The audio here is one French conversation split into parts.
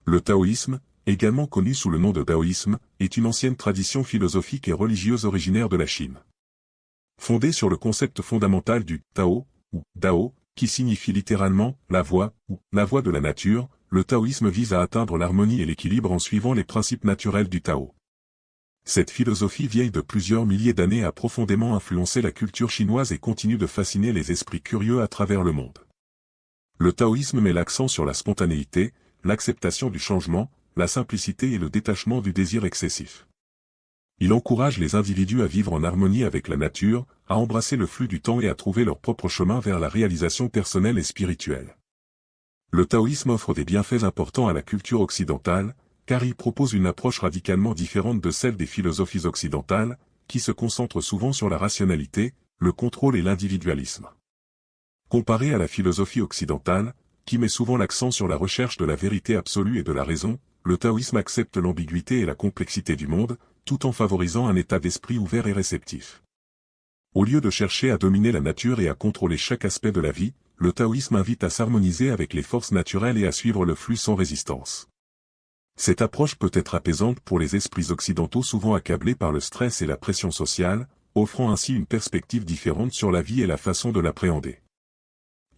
Le taoïsme, également connu sous le nom de taoïsme, est une ancienne tradition philosophique et religieuse originaire de la Chine. Fondée sur le concept fondamental du Tao, ou Dao, qui signifie littéralement « la voie » ou « la voie de la nature », le taoïsme vise à atteindre l'harmonie et l'équilibre en suivant les principes naturels du Tao. Cette philosophie vieille de plusieurs milliers d'années a profondément influencé la culture chinoise et continue de fasciner les esprits curieux à travers le monde. Le taoïsme met l'accent sur la spontanéité, l'acceptation du changement, la simplicité et le détachement du désir excessif. Il encourage les individus à vivre en harmonie avec la nature, à embrasser le flux du temps et à trouver leur propre chemin vers la réalisation personnelle et spirituelle. Le taoïsme offre des bienfaits importants à la culture occidentale, car il propose une approche radicalement différente de celle des philosophies occidentales, qui se concentrent souvent sur la rationalité, le contrôle et l'individualisme. Comparé à la philosophie occidentale, qui met souvent l'accent sur la recherche de la vérité absolue et de la raison, le taoïsme accepte l'ambiguïté et la complexité du monde, tout en favorisant un état d'esprit ouvert et réceptif. Au lieu de chercher à dominer la nature et à contrôler chaque aspect de la vie, le taoïsme invite à s'harmoniser avec les forces naturelles et à suivre le flux sans résistance. Cette approche peut être apaisante pour les esprits occidentaux souvent accablés par le stress et la pression sociale, offrant ainsi une perspective différente sur la vie et la façon de l'appréhender.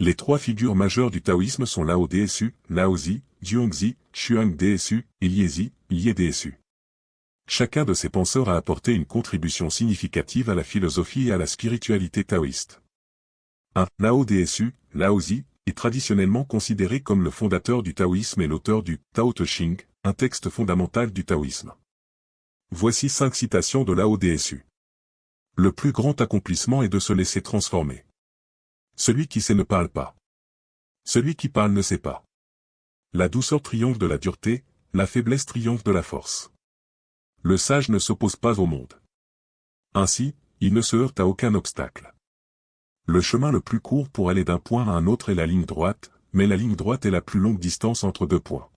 Les trois figures majeures du taoïsme sont Lao Tzu, Laozi, Zhuangzi, Xuan Tzu, et Liezi, Lie Tzu. Chacun de ces penseurs a apporté une contribution significative à la philosophie et à la spiritualité taoïste. 1. Lao Tzu, Laozi, est traditionnellement considéré comme le fondateur du taoïsme et l'auteur du Tao Te Ching, un texte fondamental du taoïsme. Voici 5 citations de Lao Tzu. Le plus grand accomplissement est de se laisser transformer. Celui qui sait ne parle pas. Celui qui parle ne sait pas. La douceur triomphe de la dureté, la faiblesse triomphe de la force. Le sage ne s'oppose pas au monde. Ainsi, il ne se heurte à aucun obstacle. Le chemin le plus court pour aller d'un point à un autre est la ligne droite, mais la ligne droite est la plus longue distance entre deux points.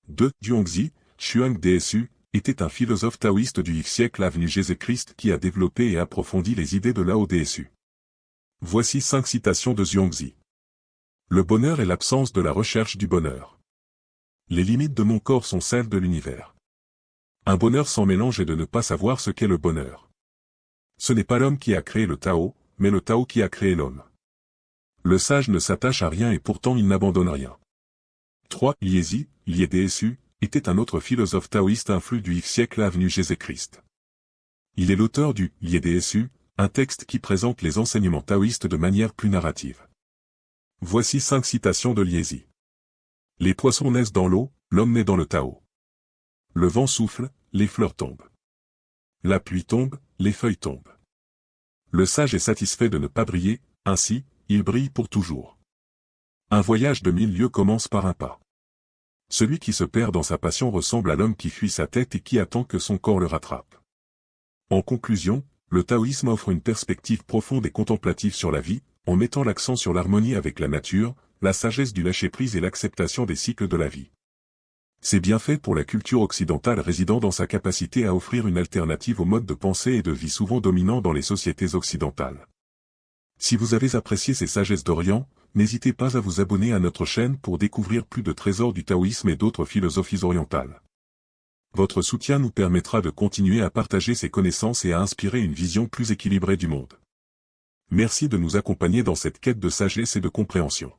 2. Zhuangzi, Xuan Tzu, était un philosophe taoïste du Xe siècle avant Jésus-Christ qui a développé et approfondi les idées de Lao Tzu. Voici 5 citations de Zhuangzi. Le bonheur est l'absence de la recherche du bonheur. Les limites de mon corps sont celles de l'univers. Un bonheur sans mélange est de ne pas savoir ce qu'est le bonheur. Ce n'est pas l'homme qui a créé le Tao, mais le Tao qui a créé l'homme. Le sage ne s'attache à rien et pourtant il n'abandonne rien. 3. Liezi, Lie Tzu, était un autre philosophe taoïste influent du Xe siècle avant Jésus-Christ. Il est l'auteur du Lie Tzu, un texte qui présente les enseignements taoïstes de manière plus narrative. Voici 5 citations de Liezi. Les poissons naissent dans l'eau, l'homme naît dans le Tao. Le vent souffle, les fleurs tombent. La pluie tombe, les feuilles tombent. Le sage est satisfait de ne pas briller, ainsi, il brille pour toujours. Un voyage de 1000 lieues commence par un pas. Celui qui se perd dans sa passion ressemble à l'homme qui fuit sa tête et qui attend que son corps le rattrape. En conclusion, le taoïsme offre une perspective profonde et contemplative sur la vie, en mettant l'accent sur l'harmonie avec la nature, la sagesse du lâcher-prise et l'acceptation des cycles de la vie. C'est bien fait pour la culture occidentale résidant dans sa capacité à offrir une alternative au mode de pensée et de vie souvent dominant dans les sociétés occidentales. Si vous avez apprécié ces sagesses d'Orient, n'hésitez pas à vous abonner à notre chaîne pour découvrir plus de trésors du taoïsme et d'autres philosophies orientales. Votre soutien nous permettra de continuer à partager ces connaissances et à inspirer une vision plus équilibrée du monde. Merci de nous accompagner dans cette quête de sagesse et de compréhension.